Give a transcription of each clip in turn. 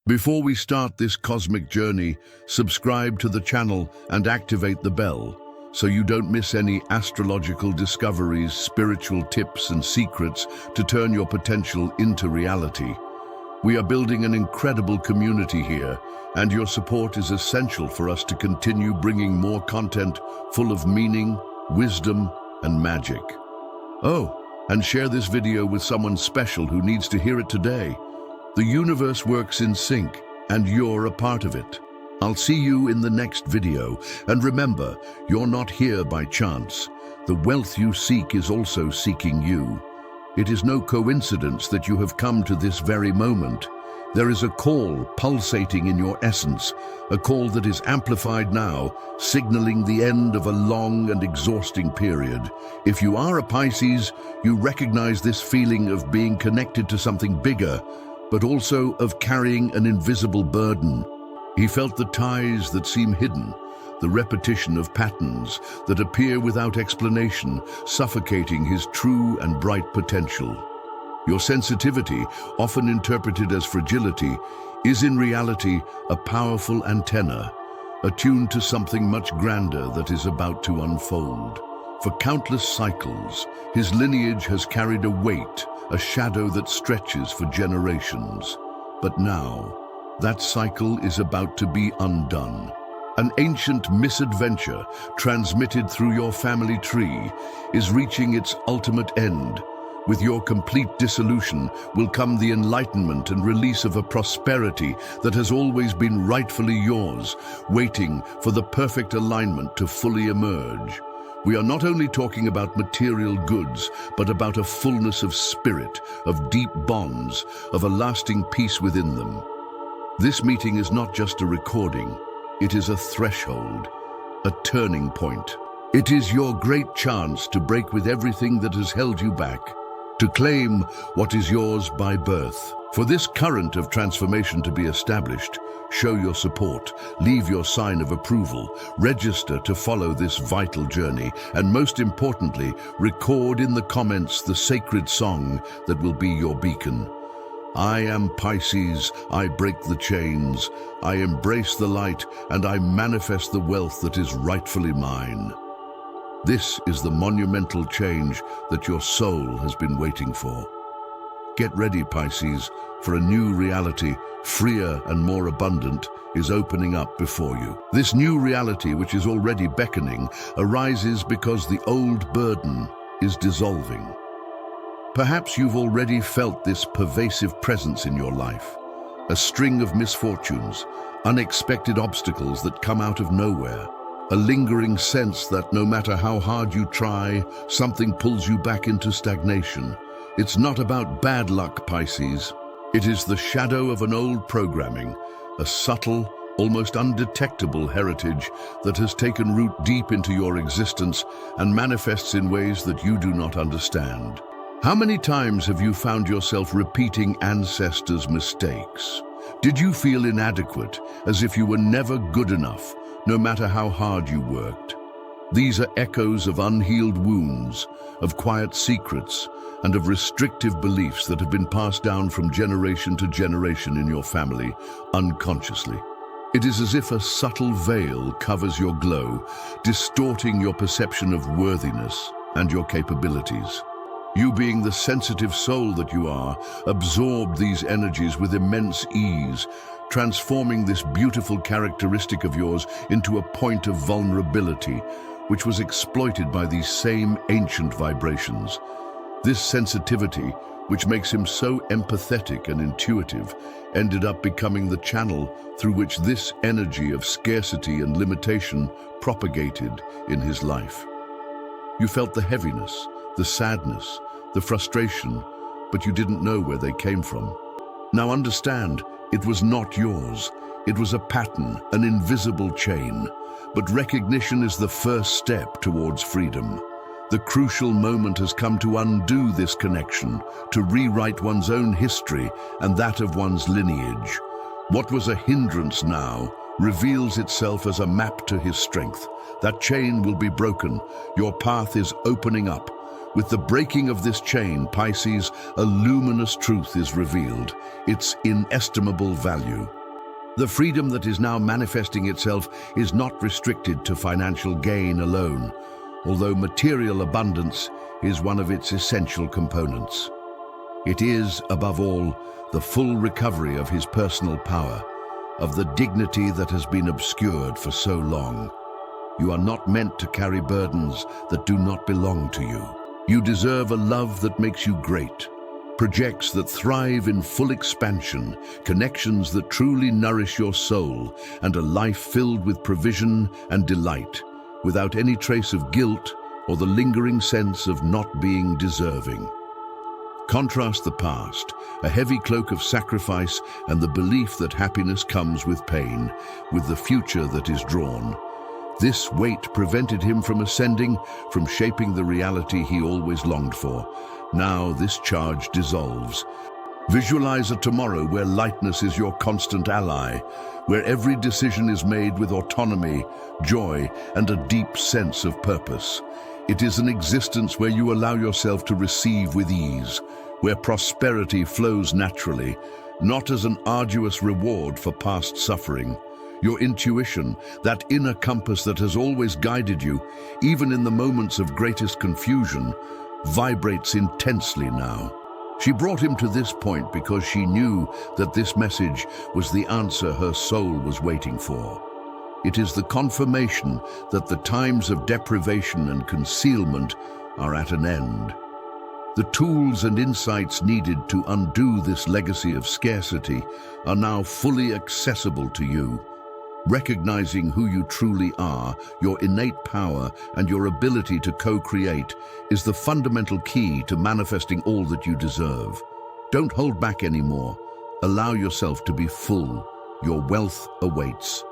Before we start this cosmic journey, subscribe to the channel and activate the bell so you don't miss any astrological discoveries, spiritual tips and secrets to turn your potential into reality. We are building an incredible community here, and your support is essential for us to continue bringing more content full of meaning, wisdom, and magic. Oh, and share this video with someone special who needs to hear it today. The universe works in sync, and you're a part of it. I'll see you in the next video, and remember, you're not here by chance. The wealth you seek is also seeking you. It is no coincidence that you have come to this very moment. There is a call pulsating in your essence, a call that is amplified now, signaling the end of a long and exhausting period. If you are a Pisces, you recognize this feeling of being connected to something bigger, but also of carrying an invisible burden. He felt the ties that seem hidden, the repetition of patterns that appear without explanation, suffocating his true and bright potential. Your sensitivity, often interpreted as fragility, is in reality a powerful antenna, attuned to something much grander that is about to unfold. For countless cycles, his lineage has carried a weight, a shadow that stretches for generations. But now, that cycle is about to be undone. An ancient misadventure, transmitted through your family tree, is reaching its ultimate end. With your complete dissolution will come the enlightenment and release of a prosperity that has always been rightfully yours, waiting for the perfect alignment to fully emerge. We are not only talking about material goods, but about a fullness of spirit, of deep bonds, of a lasting peace within them. This meeting is not just a recording, it is a threshold, a turning point. It is your great chance to break with everything that has held you back, to claim what is yours by birth. For this current of transformation to be established, show your support, leave your sign of approval, register to follow this vital journey, and most importantly, record in the comments the sacred song that will be your beacon. I am Pisces, I break the chains, I embrace the light, and I manifest the wealth that is rightfully mine. This is the monumental change that your soul has been waiting for. Get ready, Pisces, for a new reality, freer and more abundant, is opening up before you. This new reality, which is already beckoning, arises because the old burden is dissolving. Perhaps you've already felt this pervasive presence in your life, a string of misfortunes, unexpected obstacles that come out of nowhere, a lingering sense that no matter how hard you try, something pulls you back into stagnation. It's not about bad luck, Pisces. It is the shadow of an old programming, a subtle, almost undetectable heritage that has taken root deep into your existence and manifests in ways that you do not understand. How many times have you found yourself repeating ancestors' mistakes? Did you feel inadequate, as if you were never good enough, no matter how hard you worked? These are echoes of unhealed wounds, of quiet secrets, and of restrictive beliefs that have been passed down from generation to generation in your family, unconsciously. It is as if a subtle veil covers your glow, distorting your perception of worthiness and your capabilities. You, being the sensitive soul that you are, absorbed these energies with immense ease, transforming this beautiful characteristic of yours into a point of vulnerability, which was exploited by these same ancient vibrations. This sensitivity, which makes him so empathetic and intuitive, ended up becoming the channel through which this energy of scarcity and limitation propagated in his life. You felt the heaviness, the sadness, the frustration, but you didn't know where they came from. Now understand, it was not yours. It was a pattern, an invisible chain. But recognition is the first step towards freedom. The crucial moment has come to undo this connection, to rewrite one's own history and that of one's lineage. What was a hindrance now reveals itself as a map to his strength. That chain will be broken. Your path is opening up. With the breaking of this chain, Pisces, a luminous truth is revealed, its inestimable value. The freedom that is now manifesting itself is not restricted to financial gain alone, although material abundance is one of its essential components. It is, above all, the full recovery of his personal power, of the dignity that has been obscured for so long. You are not meant to carry burdens that do not belong to you. You deserve a love that makes you great, projects that thrive in full expansion, connections that truly nourish your soul, and a life filled with provision and delight, without any trace of guilt or the lingering sense of not being deserving. Contrast the past, a heavy cloak of sacrifice and the belief that happiness comes with pain, with the future that is drawn. This weight prevented him from ascending, from shaping the reality he always longed for. Now this charge dissolves. Visualize a tomorrow where lightness is your constant ally, where every decision is made with autonomy, joy, and a deep sense of purpose. It is an existence where you allow yourself to receive with ease, where prosperity flows naturally, not as an arduous reward for past suffering. Your intuition, that inner compass that has always guided you, even in the moments of greatest confusion, vibrates intensely now. She brought him to this point because she knew that this message was the answer her soul was waiting for. It is the confirmation that the times of deprivation and concealment are at an end. The tools and insights needed to undo this legacy of scarcity are now fully accessible to you. Recognizing who you truly are, your innate power, and your ability to co-create is the fundamental key to manifesting all that you deserve. Don't hold back anymore. Allow yourself to be full. Your wealth awaits.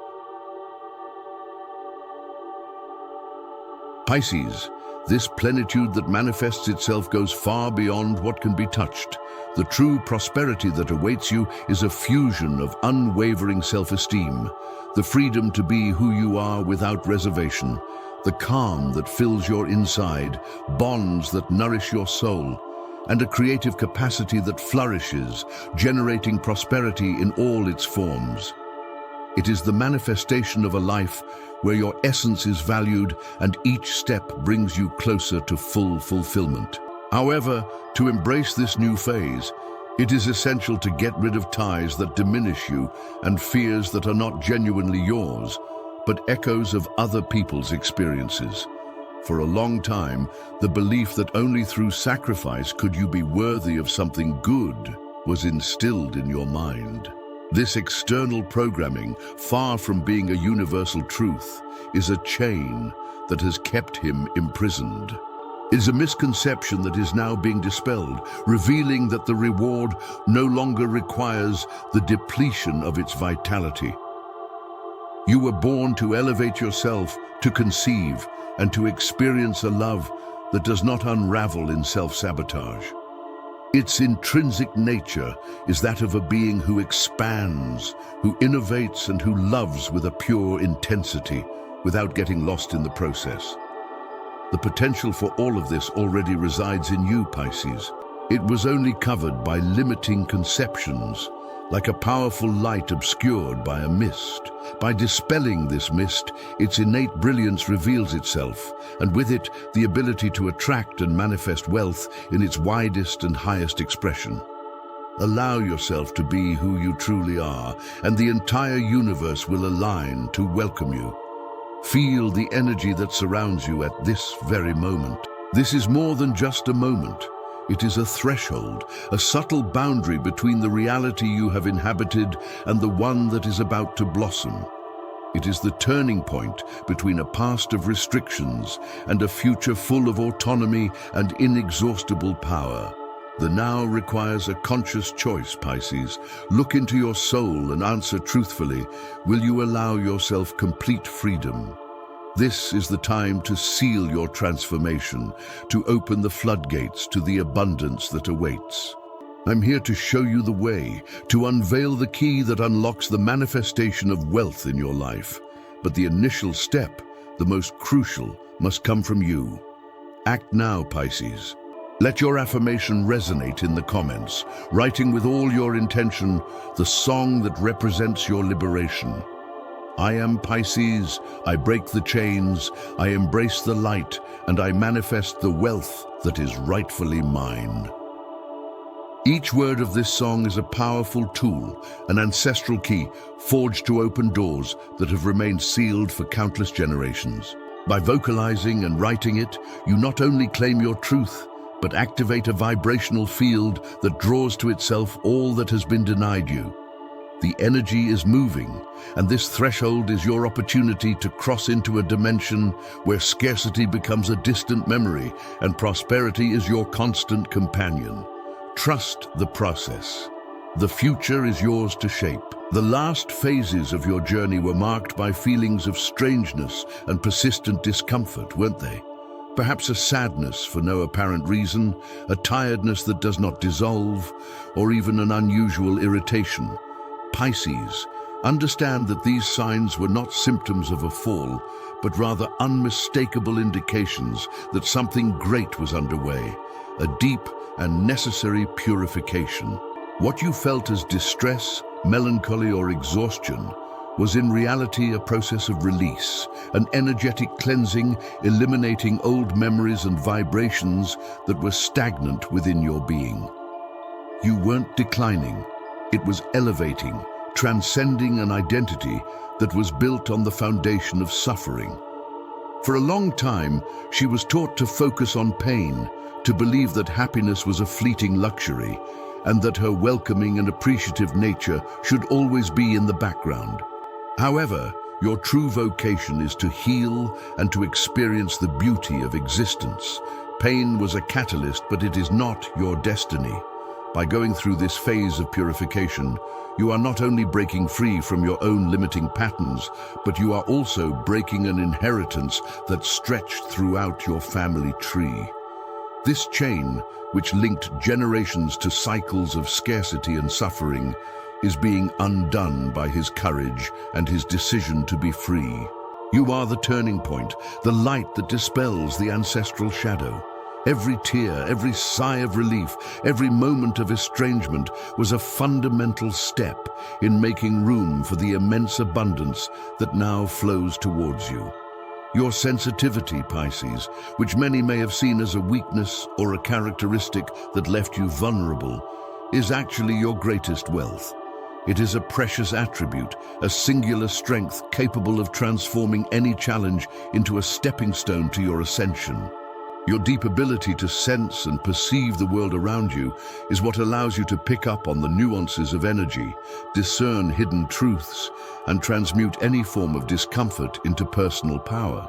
Pisces, this plenitude that manifests itself goes far beyond what can be touched. The true prosperity that awaits you is a fusion of unwavering self-esteem, the freedom to be who you are without reservation, the calm that fills your inside, bonds that nourish your soul, and a creative capacity that flourishes, generating prosperity in all its forms. It is the manifestation of a life where your essence is valued and each step brings you closer to full fulfillment. However, to embrace this new phase, it is essential to get rid of ties that diminish you and fears that are not genuinely yours, but echoes of other people's experiences. For a long time, the belief that only through sacrifice could you be worthy of something good was instilled in your mind. This external programming, far from being a universal truth, is a chain that has kept him imprisoned. It is a misconception that is now being dispelled, revealing that the reward no longer requires the depletion of its vitality. You were born to elevate yourself, to conceive, and to experience a love that does not unravel in self-sabotage. Its intrinsic nature is that of a being who expands, who innovates, and who loves with a pure intensity without getting lost in the process. The potential for all of this already resides in you, Pisces. It was only covered by limiting conceptions, like a powerful light obscured by a mist. By dispelling this mist, its innate brilliance reveals itself, and with it, the ability to attract and manifest wealth in its widest and highest expression. Allow yourself to be who you truly are, and the entire universe will align to welcome you. Feel the energy that surrounds you at this very moment. This is more than just a moment. It is a threshold, a subtle boundary between the reality you have inhabited and the one that is about to blossom. It is the turning point between a past of restrictions and a future full of autonomy and inexhaustible power. The now requires a conscious choice, Pisces. Look into your soul and answer truthfully. Will you allow yourself complete freedom? This is the time to seal your transformation, to open the floodgates to the abundance that awaits. I'm here to show you the way, to unveil the key that unlocks the manifestation of wealth in your life. But the initial step, the most crucial, must come from you. Act now, Pisces. Let your affirmation resonate in the comments, writing with all your intention the song that represents your liberation. I am Pisces, I break the chains, I embrace the light, and I manifest the wealth that is rightfully mine. Each word of this song is a powerful tool, an ancestral key forged to open doors that have remained sealed for countless generations. By vocalizing and writing it, you not only claim your truth, but activate a vibrational field that draws to itself all that has been denied you. The energy is moving, and this threshold is your opportunity to cross into a dimension where scarcity becomes a distant memory and prosperity is your constant companion. Trust the process. The future is yours to shape. The last phases of your journey were marked by feelings of strangeness and persistent discomfort, weren't they? Perhaps a sadness for no apparent reason, a tiredness that does not dissolve, or even an unusual irritation. Pisces, understand that these signs were not symptoms of a fall, but rather unmistakable indications that something great was underway, a deep and necessary purification. What you felt as distress, melancholy, or exhaustion was in reality a process of release, an energetic cleansing, eliminating old memories and vibrations that were stagnant within your being. You weren't declining. It was elevating, transcending an identity that was built on the foundation of suffering. For a long time, she was taught to focus on pain, to believe that happiness was a fleeting luxury, and that her welcoming and appreciative nature should always be in the background. However, your true vocation is to heal and to experience the beauty of existence. Pain was a catalyst, but it is not your destiny. By going through this phase of purification, you are not only breaking free from your own limiting patterns, but you are also breaking an inheritance that stretched throughout your family tree. This chain, which linked generations to cycles of scarcity and suffering, is being undone by his courage and his decision to be free. You are the turning point, the light that dispels the ancestral shadow. Every tear, every sigh of relief, every moment of estrangement was a fundamental step in making room for the immense abundance that now flows towards you. Your sensitivity, Pisces, which many may have seen as a weakness or a characteristic that left you vulnerable, is actually your greatest wealth. It is a precious attribute, a singular strength capable of transforming any challenge into a stepping stone to your ascension. Your deep ability to sense and perceive the world around you is what allows you to pick up on the nuances of energy, discern hidden truths, and transmute any form of discomfort into personal power.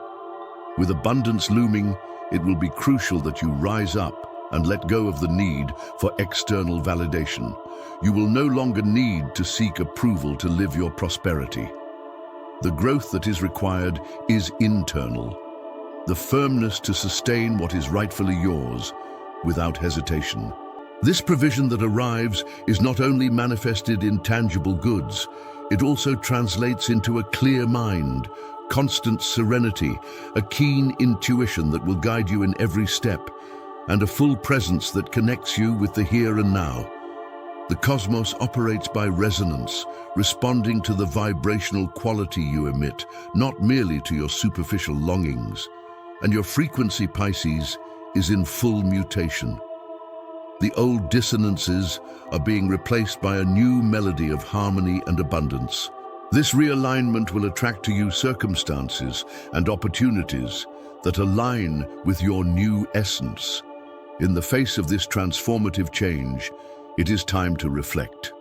With abundance looming, it will be crucial that you rise up and let go of the need for external validation. You will no longer need to seek approval to live your prosperity. The growth that is required is internal. The firmness to sustain what is rightfully yours without hesitation. This provision that arrives is not only manifested in tangible goods, it also translates into a clear mind, constant serenity, a keen intuition that will guide you in every step, and a full presence that connects you with the here and now. The cosmos operates by resonance, responding to the vibrational quality you emit, not merely to your superficial longings. And your frequency, Pisces, is in full mutation. The old dissonances are being replaced by a new melody of harmony and abundance. This realignment will attract to you circumstances and opportunities that align with your new essence. In the face of this transformative change, it is time to reflect.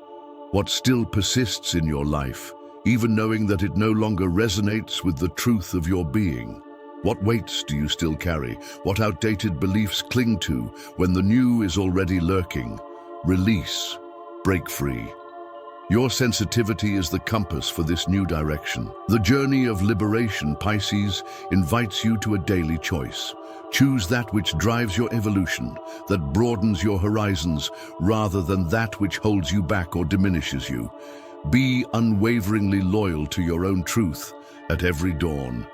What still persists in your life, even knowing that it no longer resonates with the truth of your being? What weights do you still carry? What outdated beliefs cling to when the new is already lurking? Release, break free. Your sensitivity is the compass for this new direction. The journey of liberation, Pisces, invites you to a daily choice. Choose that which drives your evolution, that broadens your horizons, rather than that which holds you back or diminishes you. Be unwaveringly loyal to your own truth at every dawn.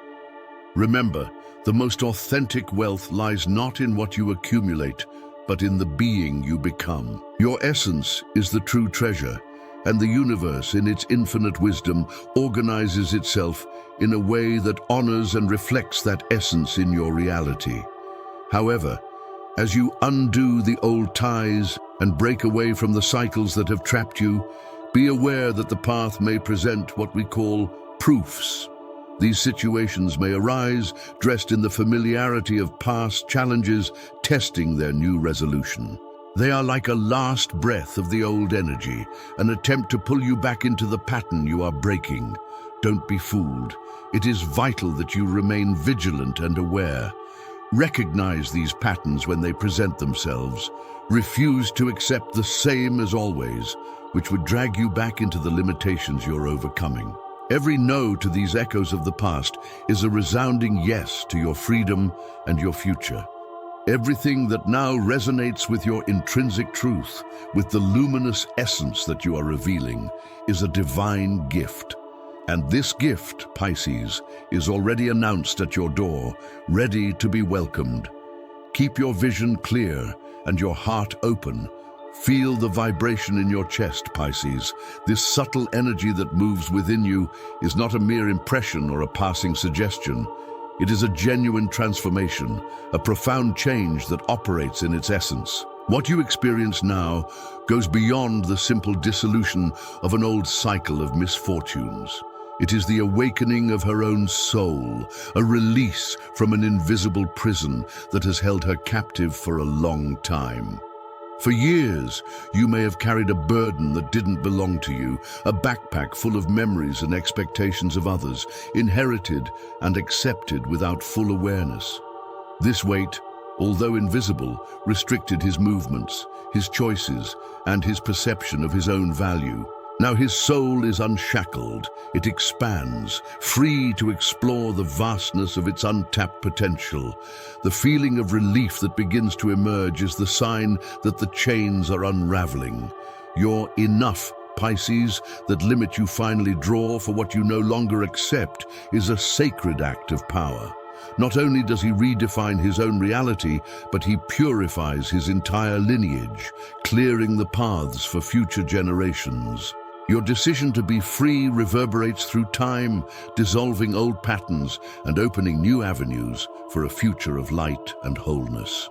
Remember, the most authentic wealth lies not in what you accumulate, but in the being you become. Your essence is the true treasure, and the universe, in its infinite wisdom, organizes itself in a way that honors and reflects that essence in your reality. However, as you undo the old ties and break away from the cycles that have trapped you, be aware that the path may present what we call proofs. These situations may arise dressed in the familiarity of past challenges, testing their new resolution. They are like a last breath of the old energy, an attempt to pull you back into the pattern you are breaking. Don't be fooled. It is vital that you remain vigilant and aware. Recognize these patterns when they present themselves. Refuse to accept the same as always, which would drag you back into the limitations you're overcoming. Every no to these echoes of the past is a resounding yes to your freedom and your future. Everything that now resonates with your intrinsic truth, with the luminous essence that you are revealing, is a divine gift. And this gift, Pisces, is already announced at your door, ready to be welcomed. Keep your vision clear and your heart open. Feel the vibration in your chest, Pisces. This subtle energy that moves within you is not a mere impression or a passing suggestion. It is a genuine transformation, a profound change that operates in its essence. What you experience now goes beyond the simple dissolution of an old cycle of misfortunes. It is the awakening of her own soul, a release from an invisible prison that has held her captive for a long time. For years, you may have carried a burden that didn't belong to you, a backpack full of memories and expectations of others, inherited and accepted without full awareness. This weight, although invisible, restricted his movements, his choices, and his perception of his own value. Now his soul is unshackled, it expands, free to explore the vastness of its untapped potential. The feeling of relief that begins to emerge is the sign that the chains are unraveling. Your enough, Pisces, that limit you finally draw for what you no longer accept, is a sacred act of power. Not only does he redefine his own reality, but he purifies his entire lineage, clearing the paths for future generations. Your decision to be free reverberates through time, dissolving old patterns and opening new avenues for a future of light and wholeness.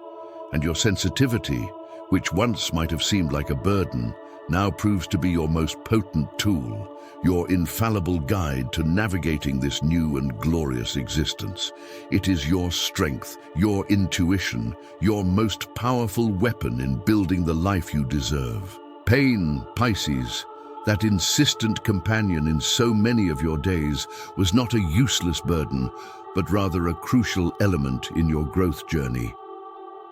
And your sensitivity, which once might have seemed like a burden, now proves to be your most potent tool, your infallible guide to navigating this new and glorious existence. It is your strength, your intuition, your most powerful weapon in building the life you deserve. Pain, Pisces, that insistent companion in so many of your days, was not a useless burden, but rather a crucial element in your growth journey.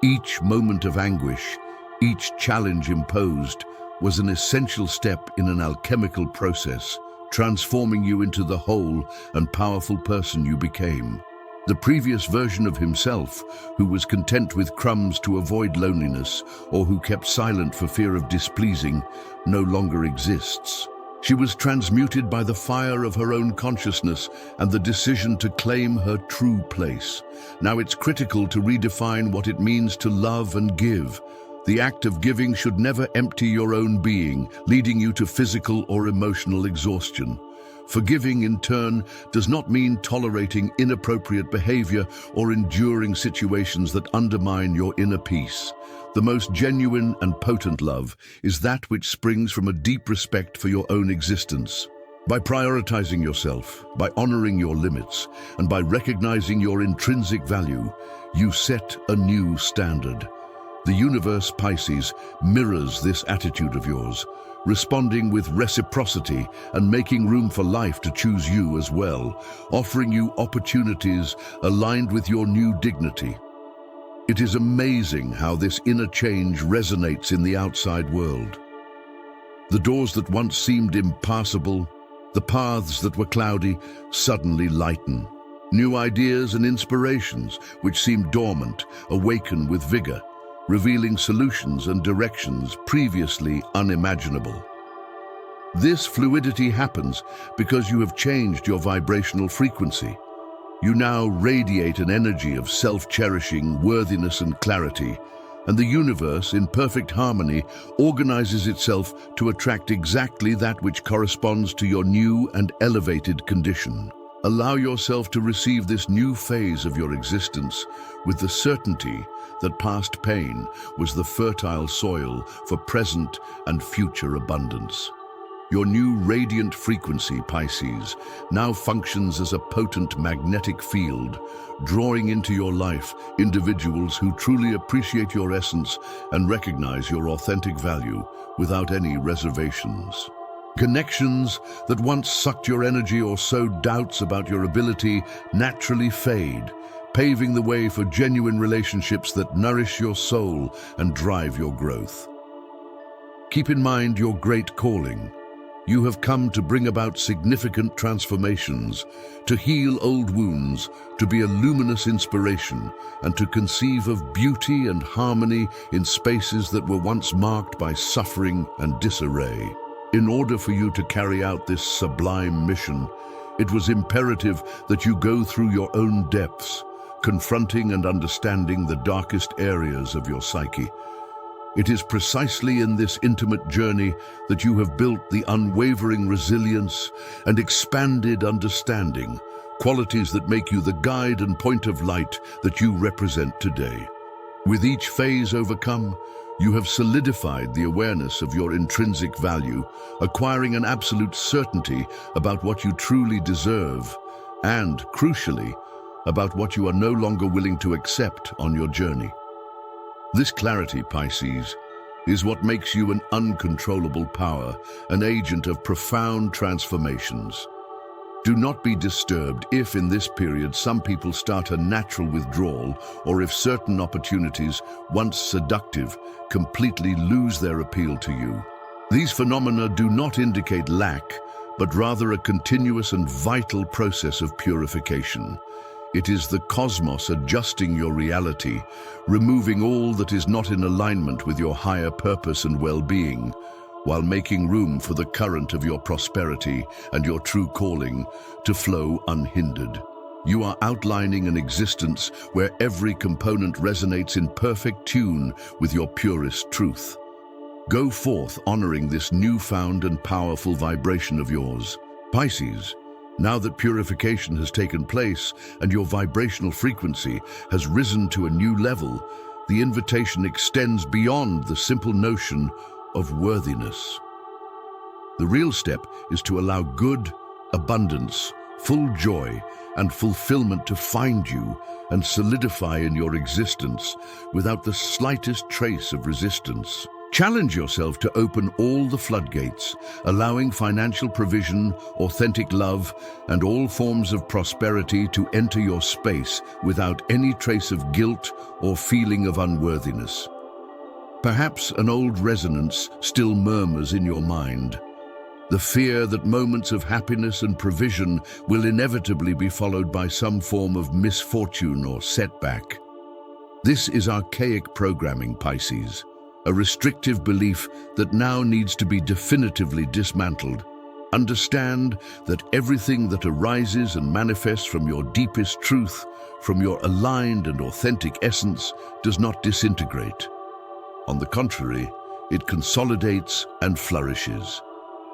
Each moment of anguish, each challenge imposed, was an essential step in an alchemical process, transforming you into the whole and powerful person you became. The previous version of himself, who was content with crumbs to avoid loneliness, or who kept silent for fear of displeasing, no longer exists. She was transmuted by the fire of her own consciousness and the decision to claim her true place. Now it's critical to redefine what it means to love and give. The act of giving should never empty your own being, leading you to physical or emotional exhaustion. Forgiving, in turn, does not mean tolerating inappropriate behavior or enduring situations that undermine your inner peace. The most genuine and potent love is that which springs from a deep respect for your own existence. By prioritizing yourself, by honoring your limits, and by recognizing your intrinsic value, you set a new standard. The universe, Pisces, mirrors this attitude of yours, responding with reciprocity and making room for life to choose you as well, offering you opportunities aligned with your new dignity. It is amazing how this inner change resonates in the outside world. The doors that once seemed impassable, the paths that were cloudy, suddenly lighten. New ideas and inspirations, which seemed dormant, awaken with vigor, revealing solutions and directions previously unimaginable. This fluidity happens because you have changed your vibrational frequency. You now radiate an energy of self-cherishing, worthiness and clarity, and the universe, in perfect harmony, organizes itself to attract exactly that which corresponds to your new and elevated condition. Allow yourself to receive this new phase of your existence with the certainty that past pain was the fertile soil for present and future abundance. Your new radiant frequency, Pisces, now functions as a potent magnetic field, drawing into your life individuals who truly appreciate your essence and recognize your authentic value without any reservations. Connections that once sucked your energy or sowed doubts about your ability naturally fade, paving the way for genuine relationships that nourish your soul and drive your growth. Keep in mind your great calling. You have come to bring about significant transformations, to heal old wounds, to be a luminous inspiration, and to conceive of beauty and harmony in spaces that were once marked by suffering and disarray. In order for you to carry out this sublime mission, it was imperative that you go through your own depths, confronting and understanding the darkest areas of your psyche. It is precisely in this intimate journey that you have built the unwavering resilience and expanded understanding, qualities that make you the guide and point of light that you represent today. With each phase overcome, you have solidified the awareness of your intrinsic value, acquiring an absolute certainty about what you truly deserve, and, crucially, about what you are no longer willing to accept on your journey. This clarity, Pisces, is what makes you an uncontrollable power, an agent of profound transformations. Do not be disturbed if in this period some people start a natural withdrawal, or if certain opportunities, once seductive, completely lose their appeal to you. These phenomena do not indicate lack, but rather a continuous and vital process of purification. It is the cosmos adjusting your reality, removing all that is not in alignment with your higher purpose and well-being, while making room for the current of your prosperity and your true calling to flow unhindered. You are outlining an existence where every component resonates in perfect tune with your purest truth. Go forth honoring this newfound and powerful vibration of yours. Pisces, now that purification has taken place and your vibrational frequency has risen to a new level, the invitation extends beyond the simple notion of worthiness. The real step is to allow good, abundance, full joy, and fulfillment to find you and solidify in your existence without the slightest trace of resistance. Challenge yourself to open all the floodgates, allowing financial provision, authentic love, and all forms of prosperity to enter your space without any trace of guilt or feeling of unworthiness. Perhaps an old resonance still murmurs in your mind, the fear that moments of happiness and provision will inevitably be followed by some form of misfortune or setback. This is archaic programming, Pisces, a restrictive belief that now needs to be definitively dismantled. Understand that everything that arises and manifests from your deepest truth, from your aligned and authentic essence, does not disintegrate. On the contrary, it consolidates and flourishes.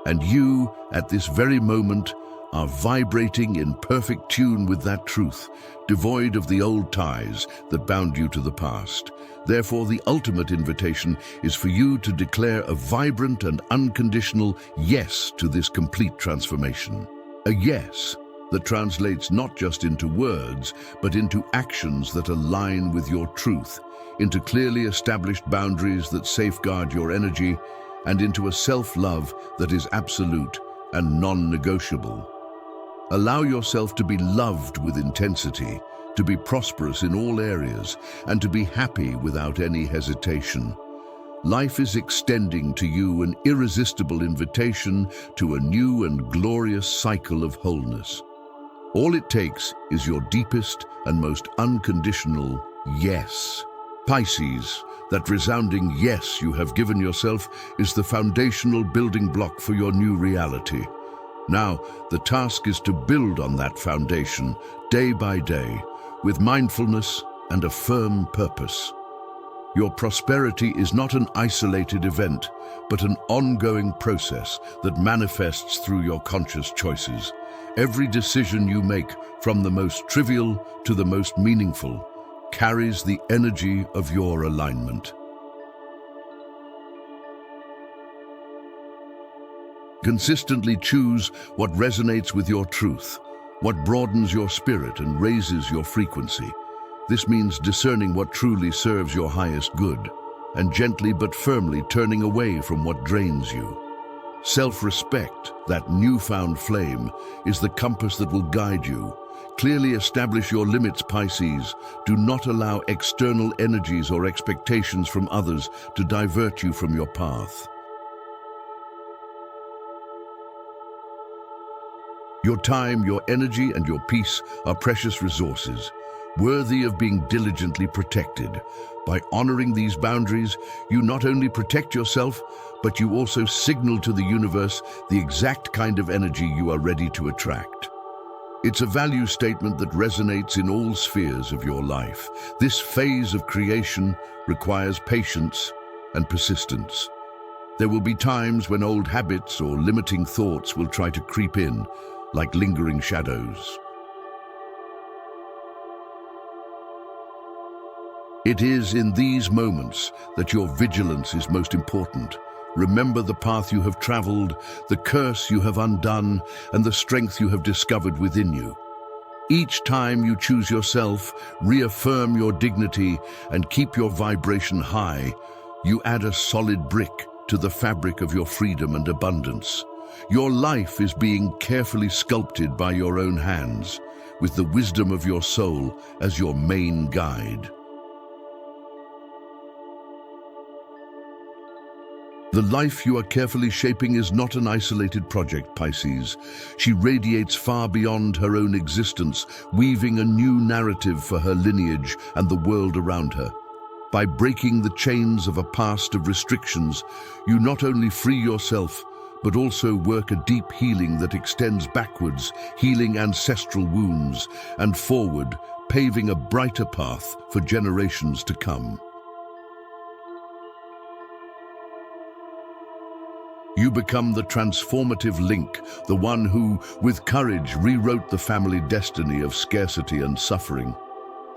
And you, at this very moment, are vibrating in perfect tune with that truth, devoid of the old ties that bound you to the past. Therefore, the ultimate invitation is for you to declare a vibrant and unconditional yes to this complete transformation. A yes that translates not just into words, but into actions that align with your truth, into clearly established boundaries that safeguard your energy, and into a self-love that is absolute and non-negotiable. Allow yourself to be loved with intensity, to be prosperous in all areas, and to be happy without any hesitation. Life is extending to you an irresistible invitation to a new and glorious cycle of wholeness. All it takes is your deepest and most unconditional yes. Pisces, that resounding yes you have given yourself is the foundational building block for your new reality. Now, the task is to build on that foundation day by day with mindfulness and a firm purpose. Your prosperity is not an isolated event, but an ongoing process that manifests through your conscious choices. Every decision you make, from the most trivial to the most meaningful, carries the energy of your alignment. Consistently choose what resonates with your truth, what broadens your spirit and raises your frequency. This means discerning what truly serves your highest good, and gently but firmly turning away from what drains you. Self-respect, that newfound flame, is the compass that will guide you. Clearly establish your limits, Pisces. Do not allow external energies or expectations from others to divert you from your path. Your time, your energy, and your peace are precious resources, worthy of being diligently protected. By honoring these boundaries, you not only protect yourself, but you also signal to the universe the exact kind of energy you are ready to attract. It's a value statement that resonates in all spheres of your life. This phase of creation requires patience and persistence. There will be times when old habits or limiting thoughts will try to creep in, like lingering shadows. It is in these moments that your vigilance is most important. Remember the path you have traveled, the curse you have undone, and the strength you have discovered within you. Each time you choose yourself, reaffirm your dignity, and keep your vibration high, you add a solid brick to the fabric of your freedom and abundance. Your life is being carefully sculpted by your own hands, with the wisdom of your soul as your main guide. The life you are carefully shaping is not an isolated project, Pisces. She radiates far beyond her own existence, weaving a new narrative for her lineage and the world around her. By breaking the chains of a past of restrictions, you not only free yourself, but also work a deep healing that extends backwards, healing ancestral wounds, and forward, paving a brighter path for generations to come. You become the transformative link, the one who, with courage, rewrote the family destiny of scarcity and suffering.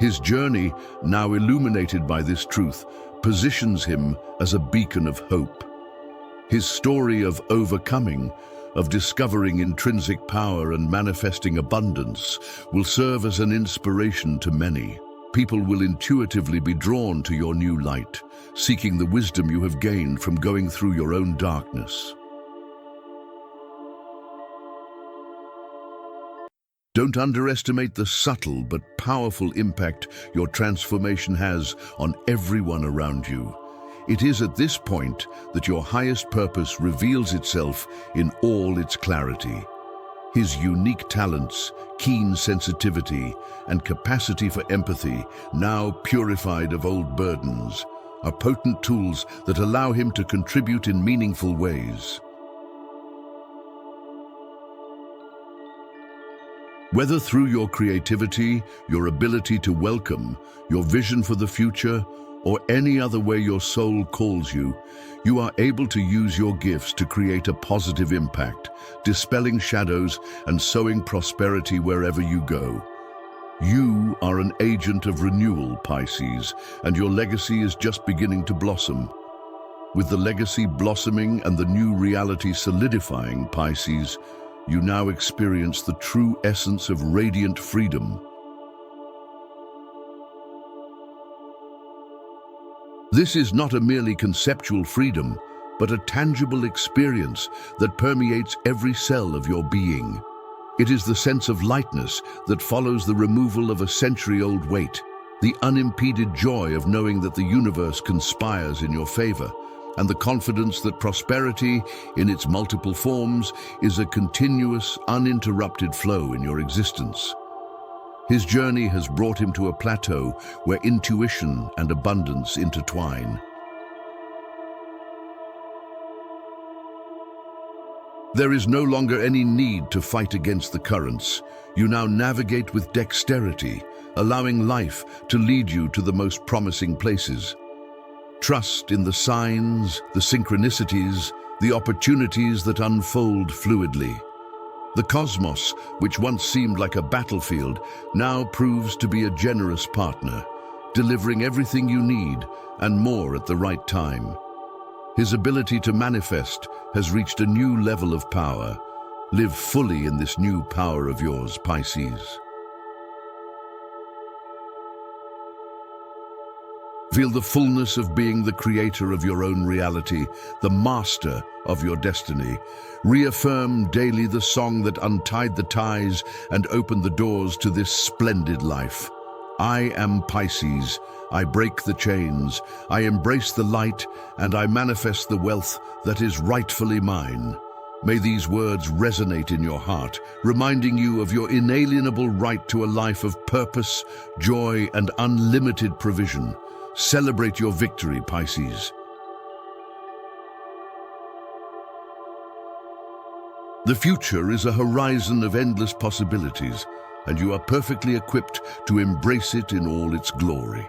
His journey, now illuminated by this truth, positions him as a beacon of hope. His story of overcoming, of discovering intrinsic power and manifesting abundance, will serve as an inspiration to many. People will intuitively be drawn to your new light, seeking the wisdom you have gained from going through your own darkness. Don't underestimate the subtle but powerful impact your transformation has on everyone around you. It is at this point that your highest purpose reveals itself in all its clarity. His unique talents, keen sensitivity, and capacity for empathy, now purified of old burdens, are potent tools that allow him to contribute in meaningful ways. Whether through your creativity, your ability to welcome, your vision for the future, or any other way your soul calls you, you are able to use your gifts to create a positive impact, dispelling shadows and sowing prosperity wherever you go. You are an agent of renewal, Pisces, and your legacy is just beginning to blossom. With the legacy blossoming and the new reality solidifying, Pisces, you now experience the true essence of radiant freedom. This is not a merely conceptual freedom, but a tangible experience that permeates every cell of your being. It is the sense of lightness that follows the removal of a century-old weight, the unimpeded joy of knowing that the universe conspires in your favor, and the confidence that prosperity, in its multiple forms, is a continuous, uninterrupted flow in your existence. His journey has brought him to a plateau where intuition and abundance intertwine. There is no longer any need to fight against the currents. You now navigate with dexterity, allowing life to lead you to the most promising places. Trust in the signs, the synchronicities, the opportunities that unfold fluidly. The cosmos, which once seemed like a battlefield, now proves to be a generous partner, delivering everything you need and more at the right time. His ability to manifest has reached a new level of power. Live fully in this new power of yours, Pisces. Feel the fullness of being the creator of your own reality, the master of your destiny. Reaffirm daily the song that untied the ties and opened the doors to this splendid life. I am Pisces. I break the chains. I embrace the light, and I manifest the wealth that is rightfully mine. May these words resonate in your heart, reminding you of your inalienable right to a life of purpose, joy, and unlimited provision. Celebrate your victory, Pisces. The future is a horizon of endless possibilities, and you are perfectly equipped to embrace it in all its glory.